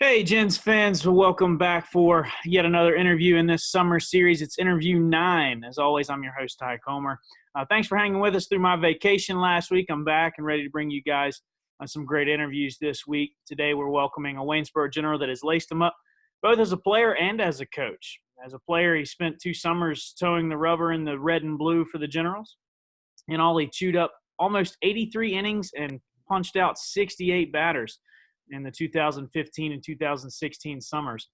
Hey, Gens fans, welcome back for yet another interview in this summer series. It's interview 9. As always, I'm your host, Ty Comer. Thanks for hanging with us through my vacation last week. I'm back and ready to bring you guys some great interviews this week. Today, we're welcoming a Waynesboro General that has laced him up both as a player and as a coach. As a player, he spent 2 summers towing the rubber in the red and blue for the Generals. In all, he chewed up almost 83 innings and punched out 68 batters in the 2015 and 2016 summers.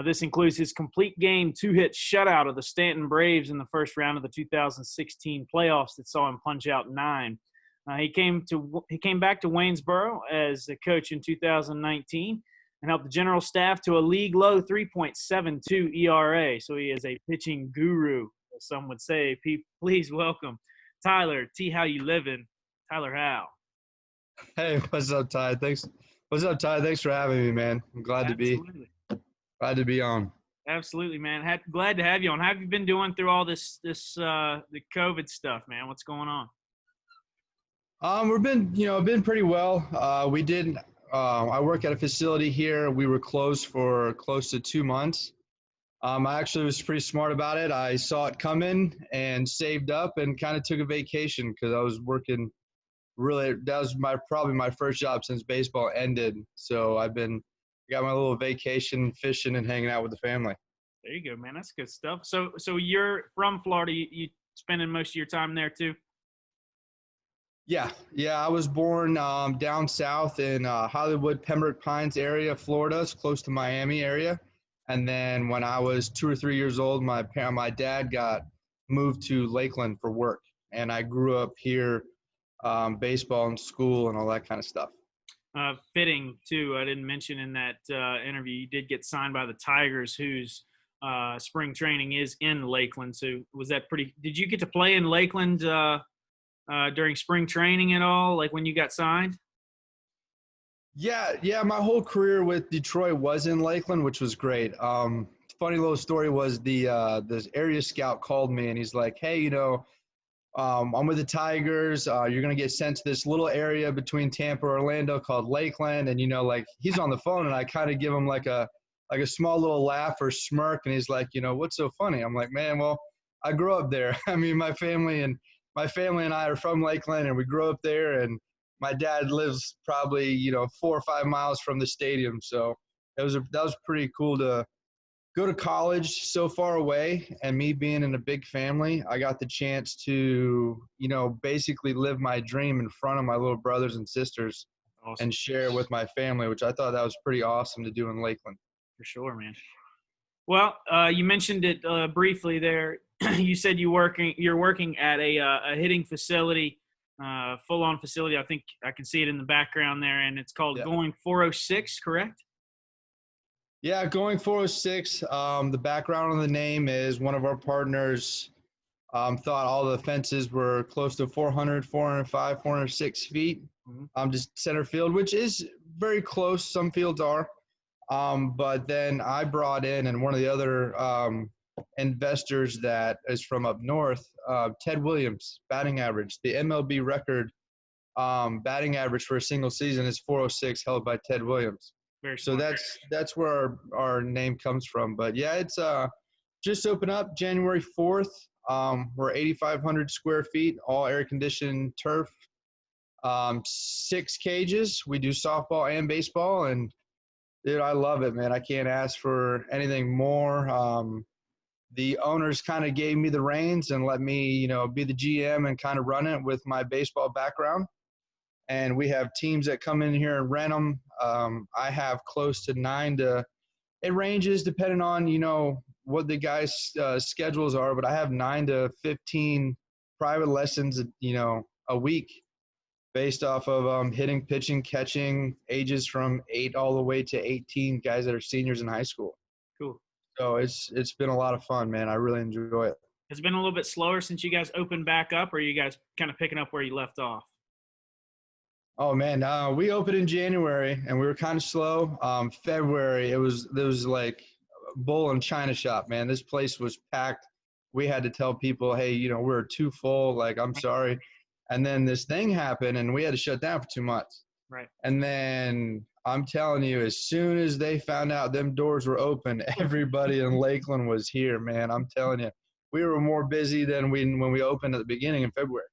This includes his complete game 2-hit shutout of the Stanton Braves in the first round of the 2016 playoffs that saw him punch out 9. He came back to Waynesboro as a coach in 2019 and helped the General staff to a league-low 3.72 ERA. So he is a pitching guru, as some would say. Please welcome Tyler T. How you living? Tyler Howe. Hey, what's up, Ty? Thanks. What's up, Ty? Thanks for having me, man. I'm glad to be on. Absolutely, man. Glad to have you on. How have you been doing through all the COVID stuff, man? What's going on? We've been pretty well. I work at a facility here. We were closed for close to 2 months. I actually was pretty smart about it. I saw it coming and saved up and kind of took a vacation because I was working. Really, that was probably my first job since baseball ended. So got my little vacation, fishing and hanging out with the family. There you go, man. That's good stuff. So you're from Florida. You spending most of your time there too? Yeah. I was born down south in Hollywood, Pembroke Pines area, Florida. It's close to Miami area. And then when I was 2 or 3 years old, my dad got moved to Lakeland for work, and I grew up here. Baseball and school and all that kind of stuff. Fitting too. I didn't mention in that interview you did get signed by the Tigers, whose spring training is in Lakeland. So was that pretty? Did you get to play in Lakeland during spring training at all? Like when you got signed? Yeah. My whole career with Detroit was in Lakeland, which was great. Funny little story was the area scout called me and he's like, "Hey, I'm with the Tigers. You're going to get sent to this little area between Tampa and Orlando called Lakeland." And, he's on the phone and I kind of give him like a small little laugh or smirk. And he's like, "What's so funny?" I'm like, "Man, well, I grew up there." I mean, my family and I are from Lakeland and we grew up there. And my dad lives probably, 4 or 5 miles from the stadium. So that was pretty cool to go to college so far away, and me being in a big family, I got the chance to, basically live my dream in front of my little brothers and sisters. Awesome. And share with my family, which I thought that was pretty awesome to do in Lakeland. For sure, man. Well, you mentioned it briefly there. You said you're working at a hitting facility, full-on facility. I think I can see it in the background there, and it's called Going 406, correct? Yeah, Going 406. The background of the name is one of our partners thought all the fences were close to 400, 405, 406 feet. Mm-hmm. Just center field, which is very close. Some fields are. But then I brought in, and one of the other investors that is from up north, Ted Williams, batting average. The MLB record batting average for a single season is 406, held by Ted Williams. So that's where our name comes from. But yeah, it's just opened up January 4th. We're 8,500 square feet, all air conditioned turf, 6 cages. We do softball and baseball, and dude, I love it, man. I can't ask for anything more. The owners kind of gave me the reins and let me, be the GM and kind of run it with my baseball background. And we have teams that come in here and rent them. I have close to 9 to – it ranges depending on, what the guys' schedules are, but I have 9 to 15 private lessons, a week based off of hitting, pitching, catching, ages from 8 all the way to 18, guys that are seniors in high school. Cool. So it's been a lot of fun, man. I really enjoy it. It's been a little bit slower since you guys opened back up, or are you guys kind of picking up where you left off? Oh man, we opened in January and we were kind of slow. February, there was like a bull in China shop, man. This place was packed. We had to tell people, hey, we're too full. Like, I'm sorry. And then this thing happened and we had to shut down for 2 months. Right. And then I'm telling you, as soon as they found out them doors were open, everybody in Lakeland was here, man. I'm telling you, we were more busy than when we opened at the beginning in February.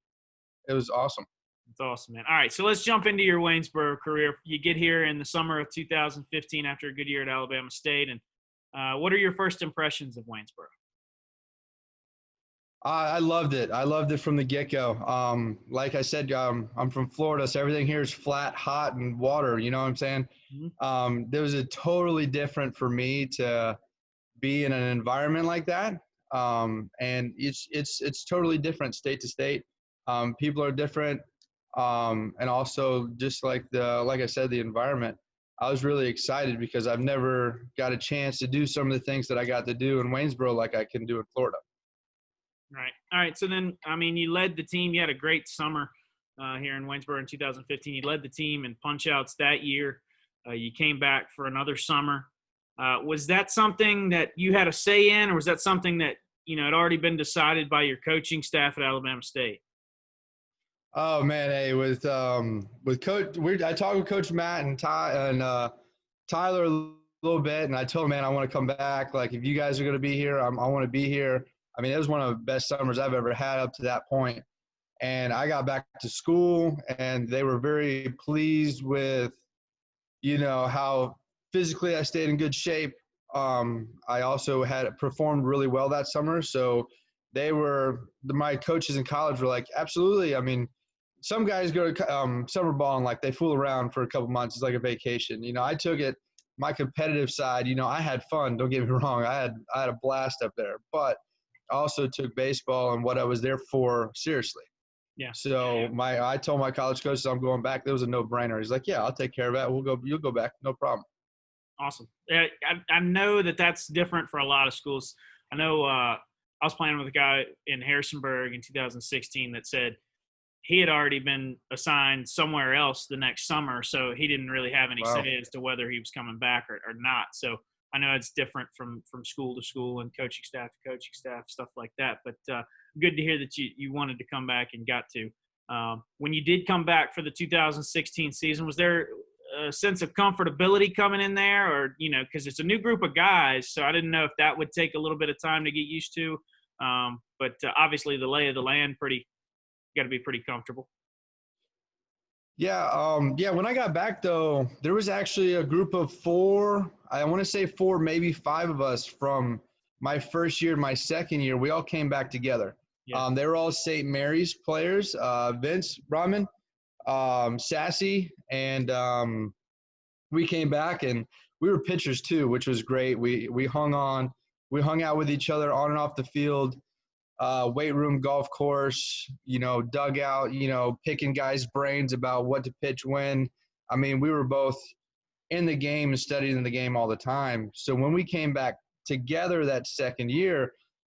It was awesome. That's awesome, man. All right, so let's jump into your Waynesboro career. You get here in the summer of 2015 after a good year at Alabama State, and what are your first impressions of Waynesboro? I loved it. I loved it from the get-go. Like I said, I'm from Florida, so everything here is flat, hot, and water. You know what I'm saying? Mm-hmm. There was a totally different for me to be in an environment like that, and it's totally different state to state. People are different, and also just like I said, the environment. I was really excited because I've never got a chance to do some of the things that I got to do in Waynesboro like I can do in Florida. Right. All right. So then, I mean, you led the team. You had a great summer here in Waynesboro in 2015. You led the team in punch-outs that year. You came back for another summer. Was that something that you had a say in, or was that something that had already been decided by your coaching staff at Alabama State? Oh man, hey, with Coach, I talked with Coach Matt and Tyler a little bit, and I told him, man, I want to come back. Like, if you guys are going to be here, I want to be here. I mean, it was one of the best summers I've ever had up to that point. And I got back to school, and they were very pleased with, how physically I stayed in good shape. I also had performed really well that summer, so my coaches in college were like, absolutely. I mean, some guys go to summer ball and like they fool around for a couple months. It's like a vacation. I took it my competitive side. I had fun. Don't get me wrong. I had a blast up there, but I also took baseball and what I was there for seriously. Yeah. So I told my college coaches I'm going back. There was a no-brainer. He's like, yeah, I'll take care of that. You'll go back, no problem. Awesome. Yeah, I know that's different for a lot of schools. I know I was playing with a guy in Harrisonburg in 2016 that said he had already been assigned somewhere else the next summer, so he didn't really have any Wow. say as to whether he was coming back or not. So I know it's different from school to school and coaching staff to coaching staff, stuff like that. But good to hear that you wanted to come back and got to. When you did come back for the 2016 season, was there a sense of comfortability coming in there, or because it's a new group of guys, so I didn't know if that would take a little bit of time to get used to. But obviously, the lay of the land, got to be pretty comfortable. Yeah. When I got back though, there was actually a group of four. I want to say four, maybe five of us from my first year, my second year. We all came back together. Yeah. They were all St. Mary's players. Vince Brahman, Sassy, and we came back and we were pitchers too, which was great. We hung out with each other on and off the field. Weight room, golf course, dugout, picking guys' brains about what to pitch when. I mean, we were both in the game and studying the game all the time. So when we came back together that second year,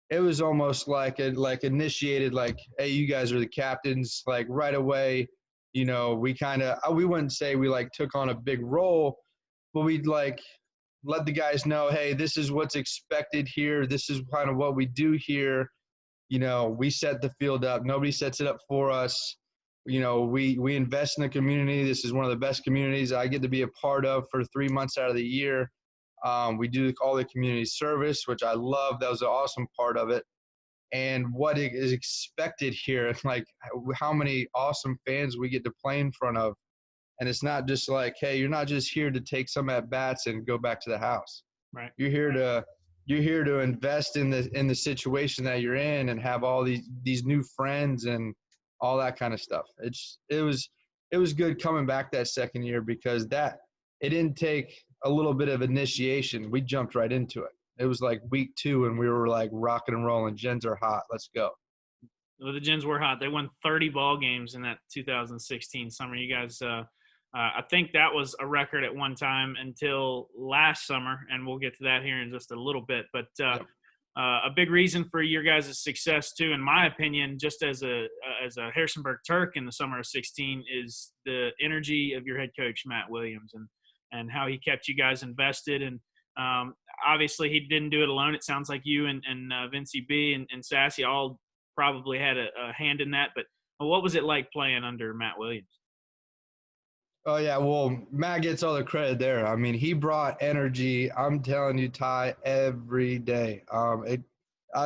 it was almost like initiated, like, hey, you guys are the captains, like right away. We wouldn't say we like took on a big role, but we'd like let the guys know, hey, this is what's expected here. This is kind of what we do here. We set the field up. Nobody sets it up for us. We invest in the community. This is one of the best communities I get to be a part of for 3 months out of the year. We do all the community service, which I love. That was an awesome part of it. And what is expected here, like how many awesome fans we get to play in front of. And it's not just like, hey, you're not just here to take some at bats and go back to the house. Right. You're here to invest in the situation that you're in and have all these new friends and all that kind of stuff. It was good coming back that second year because it didn't take a little bit of initiation. We jumped right into it. It was like week 2 and we were like rocking and rolling. Gens are hot. Let's go. Well, the Gens were hot. They won 30 ball games in that 2016 summer. You guys, I think that was a record at one time until last summer, and we'll get to that here in just a little bit. But a big reason for your guys' success too, in my opinion, just as a Harrisonburg Turk in the summer of 16, is the energy of your head coach Matt Williams and how he kept you guys invested. And obviously, he didn't do it alone. It sounds like you and Vincey B and Sassy all probably had a hand in that. But what was it like playing under Matt Williams? Oh yeah, well, Matt gets all the credit there. I mean, he brought energy. I'm telling you, Ty, every day.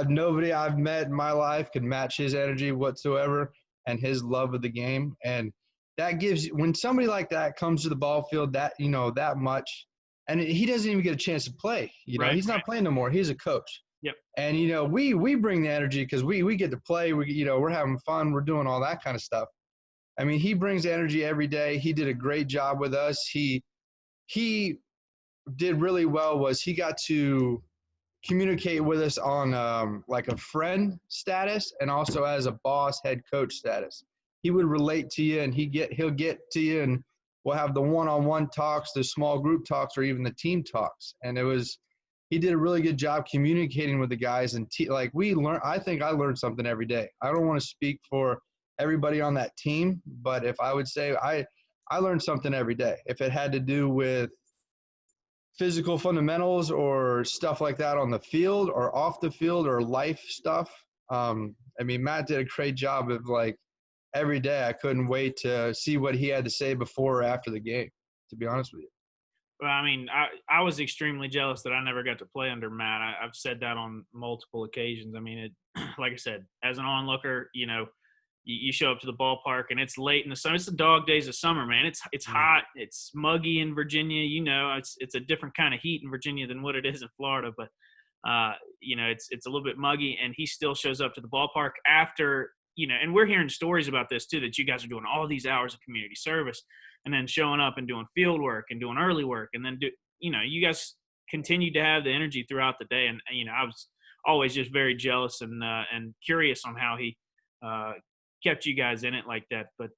Nobody I've met in my life could match his energy whatsoever and his love of the game. And that gives when somebody like that comes to the ball field that that much, and he doesn't even get a chance to play. Right. He's not playing no more. He's a coach. Yep. And we bring the energy because we get to play. We're having fun. We're doing all that kind of stuff. I mean, he brings energy every day. He did a great job with us. He did really well. Was he got to communicate with us on like a friend status and also as a boss head coach status. He would relate to you, and he'll get to you, and we'll have the one-on-one talks, the small group talks, or even the team talks. And he did a really good job communicating with the guys, and like we learn. I think I learned something every day. I don't want to speak for everybody on that team, but if I would say I learned something every day. If it had to do with physical fundamentals or stuff like that on the field or off the field or life stuff. I mean, Matt did a great job of like every day. I couldn't wait to see what he had to say before or after the game, to be honest with you. Well, I mean, I was extremely jealous that I never got to play under Matt. I've said that on multiple occasions. I mean, like I said, as an onlooker, you show up to the ballpark and it's late in the summer. It's the dog days of summer, man. It's hot. It's muggy in Virginia. It's a different kind of heat in Virginia than what it is in Florida. But it's a little bit muggy, and he still shows up to the ballpark after. And we're hearing stories about this too, that you guys are doing all these hours of community service and then showing up and doing field work and doing early work. And then you guys continued to have the energy throughout the day. And, I was always just very jealous and curious on how he kept you guys in it like that. But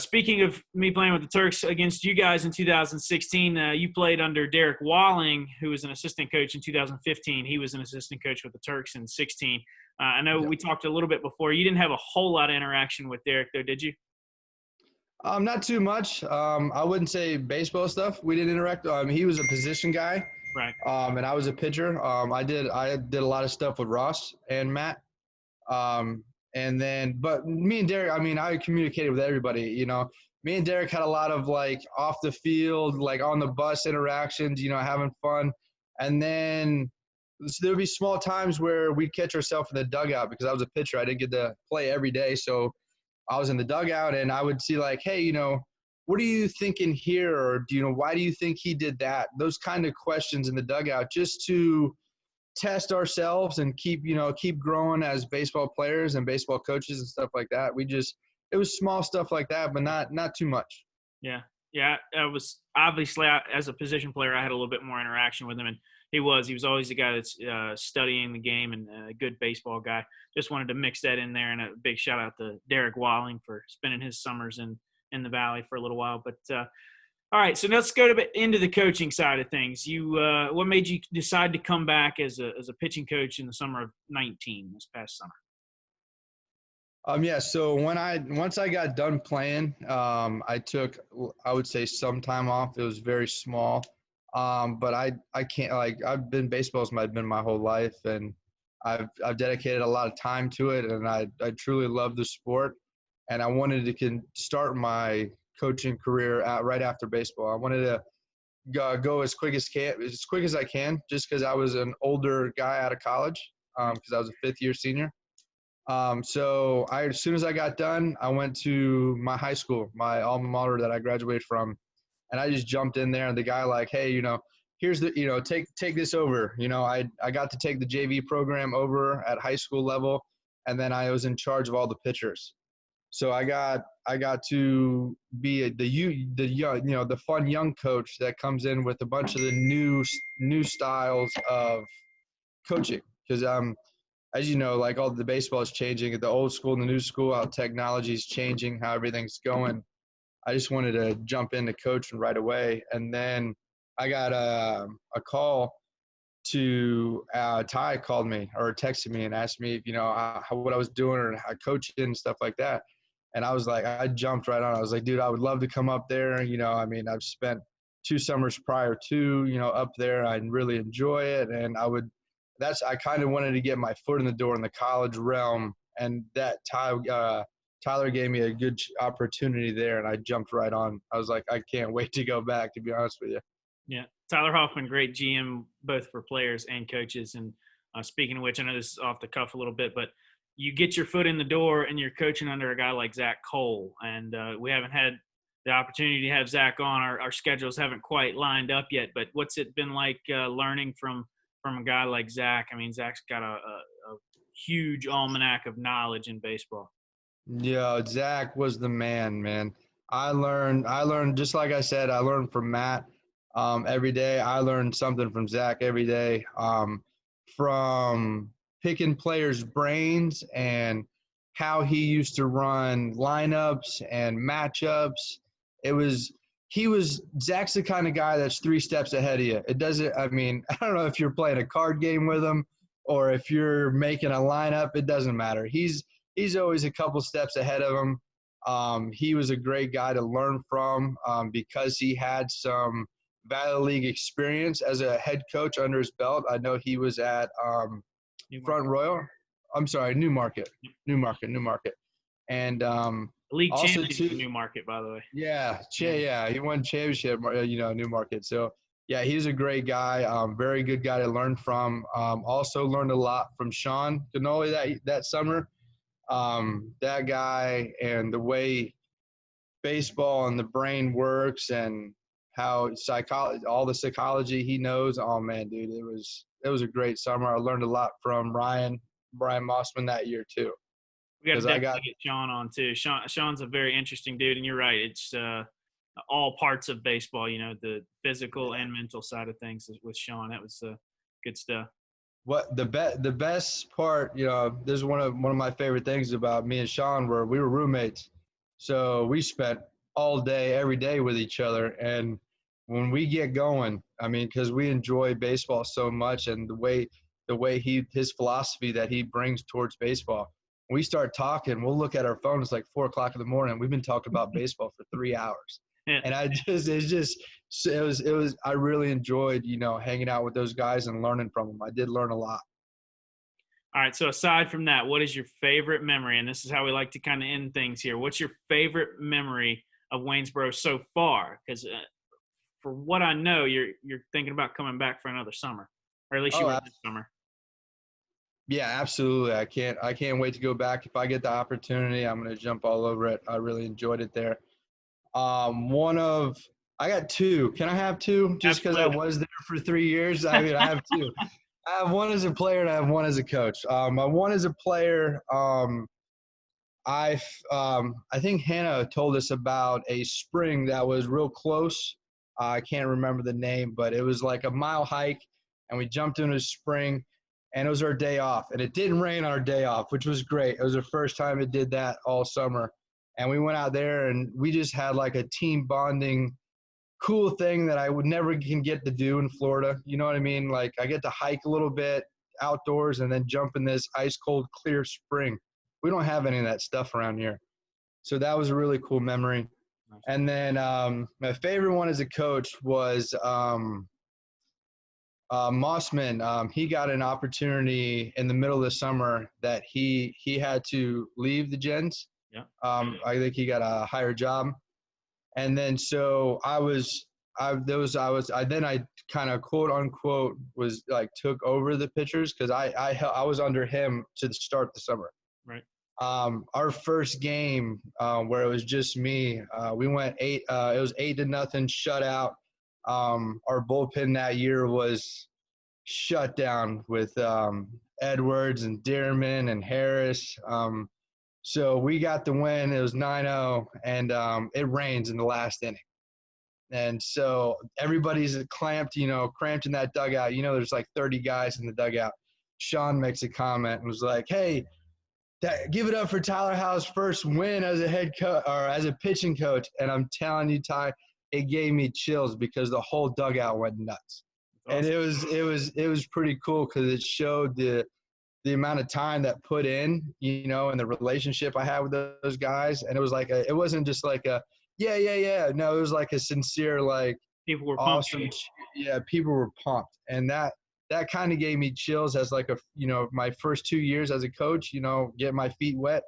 speaking of me playing with the Turks against you guys in 2016, you played under Derek Walling, who was an assistant coach in 2015. He was an assistant coach with the Turks in 16. I know we talked a little bit before. You didn't have a whole lot of interaction with Derek, though, did you? Not too much. I wouldn't say baseball stuff. We didn't interact. He was a position guy, Right. And I was a pitcher. I did a lot of stuff with Ross and Matt. But me and Derek, I mean, I communicated with everybody. Me and Derek had a lot of like off the field, like on the bus interactions. Having fun, and then there would be small times where we'd catch ourselves in the dugout because I was a pitcher. I didn't get to play every day, so I was in the dugout and I would see like, hey, what are you thinking here? Or why do you think he did that? Those kind of questions in the dugout just to test ourselves and keep growing as baseball players and baseball coaches and stuff like that. It was small stuff like that, but not too much. Yeah. Yeah. I was obviously as a position player, I had a little bit more interaction with him, and he was always the guy that's studying the game and a good baseball guy. Just wanted to mix that in there, and a big shout out to Derek Walling for spending his summers in the Valley for a little while. But all right, so let's go into the coaching side of things. What made you decide to come back as a pitching coach in the summer of 19 this past summer? So once I got done playing, I took, I would say, some time off. It was very small. But I can't, like, baseball's been my whole life, and I've dedicated a lot of time to it, and I truly love the sport, and I wanted to start my coaching career right after baseball. I wanted to go as quick as I can, just because I was an older guy out of college, because I was a fifth-year senior. So as soon as I got done, I went to my high school, my alma mater that I graduated from, and I just jumped in there. And the guy like, hey, here's the, take this over. I got to take the JV program over at high school level, and then I was in charge of all the pitchers. So I got to be the fun young coach that comes in with a bunch of the new styles of coaching, because as you know, like all the baseball is changing, the old school and the new school, how technology is changing, how everything's going. I just wanted to jump into coaching right away. And then I got a call to Ty called me or texted me and asked me, what I was doing or how coaching and stuff like that. And I was like, I jumped right on. I was like, dude, I would love to come up there. I mean, I've spent 2 summers prior to, up there. I really enjoy it. And I kind of wanted to get my foot in the door in the college realm. And that Ty Tyler gave me a good opportunity there, and I jumped right on. I was like, I can't wait to go back, to be honest with you. Yeah, Tyler Hoffman, great GM both for players and coaches. And speaking of which, I know this is off the cuff a little bit, but you get your foot in the door and you're coaching under a guy like Zach Cole, and we haven't had the opportunity to have Zach on. Our schedules haven't quite lined up yet, but what's it been like learning from a guy like Zach? I mean, Zach's got a huge almanac of knowledge in baseball. Yeah, Zach was the man. I learned just like I said, I learned from Matt every day. I learned something from Zach every day, from picking players' brains and how he used to run lineups and matchups. It was Zach's the kind of guy that's 3 steps ahead of you. It doesn't, I mean, I don't know if you're playing a card game with him or if you're making a lineup, it doesn't matter. He's always a couple steps ahead of him. He was a great guy to learn from because he had some Valley League experience as a head coach under his belt. I know he was at Front Royal. I'm sorry, Newmarket. And League also championship Newmarket, by the way. Yeah, he won championship, Newmarket. So yeah, he's a great guy, very good guy to learn from. Also learned a lot from Sean Cannoli that summer. That guy and the way baseball and the brain works and how all the psychology he knows. Oh man, dude, it was a great summer. I learned a lot from Brian Mossman that year too. We got to definitely get Sean on too. Sean's a very interesting dude, and you're right. It's all parts of baseball. You know, the physical and mental side of things with Sean. That was good stuff. What the best part, this is one of my favorite things about me and Sean, where we were roommates. So we spent all day, every day with each other. And when we get going, I mean, because we enjoy baseball so much, and the way his philosophy that he brings towards baseball, when we start talking, we'll look at our phone. It's like 4:00 in the morning. We've been talking about baseball for 3 hours. Yeah. And I really enjoyed, hanging out with those guys and learning from them. I did learn a lot. All right. So aside from that, what is your favorite memory? And this is how we like to kind of end things here. What's your favorite memory of Waynesboro so far? Because for what I know, you're thinking about coming back for another summer, or at least you were this summer. Yeah, absolutely. I can't wait to go back. If I get the opportunity, I'm going to jump all over it. I really enjoyed it there. I got 2. Can I have 2? Just because I was there for 3 years. I mean, I have 2. I have 1 as a player and I have 1 as a coach. My 1 as a player, I think Hannah told us about a spring that was real close. I can't remember the name, but it was like a mile hike, and we jumped into a spring, and it was our day off. And it didn't rain on our day off, which was great. It was the first time it did that all summer. And we went out there, and we just had like a team bonding cool thing that I would never can get to do in Florida. You know what I mean? Like, I get to hike a little bit outdoors and then jump in this ice cold, clear spring. We don't have any of that stuff around here. So that was a really cool memory. Nice. And then my favorite one as a coach was Mossman. He got an opportunity in the middle of the summer that he had to leave the Gens. Yeah. I think he got a higher job. And then so I kind of quote unquote was like took over the pitchers because I was under him to start the summer. Right. Our first game where it was just me, we went 8. It was 8-0 shutout. Our bullpen that year was shut down with Edwards and Dearman and Harris. So we got the win. It was 9-0, and it rains in the last inning. And so everybody's cramped in that dugout. There's like 30 guys in the dugout. Sean makes a comment and was like, hey, give it up for Tyler Howe's first win as a head coach or as a pitching coach. And I'm telling you, Ty, it gave me chills because the whole dugout went nuts. Awesome. And it was pretty cool because it showed the amount of time that put in, and the relationship I had with those guys. And it was like it wasn't just like a, yeah. No, it was like a sincere, like, people were awesome. Pumped. Yeah, people were pumped. And that kind of gave me chills as like my first 2 years as a coach, getting my feet wet.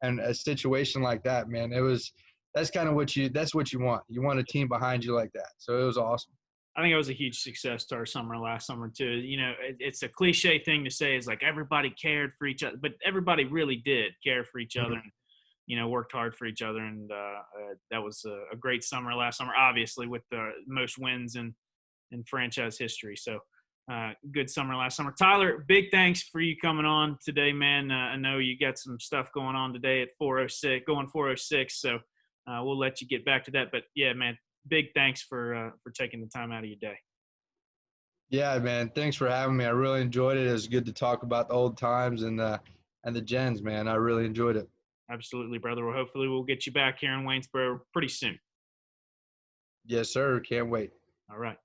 And a situation like that, man, that's kind of that's what you want. You want a team behind you like that. So it was awesome. I think it was a huge success to our summer last summer too. You know, it's a cliche thing to say is like everybody cared for each other, but everybody really did care for each other. Mhm. And, you know, worked hard for each other, and that was a great summer last summer. Obviously, with the most wins in franchise history. So good summer last summer. Tyler, big thanks for you coming on today, man. I know you got some stuff going on today at 4:06, going 4:06. So we'll let you get back to that. But yeah, man, big thanks for taking the time out of your day. Yeah, man. Thanks for having me. I really enjoyed it. It was good to talk about the old times and the gens, man. I really enjoyed it. Absolutely, brother. Well, hopefully we'll get you back here in Waynesboro pretty soon. Yes, sir. Can't wait. All right.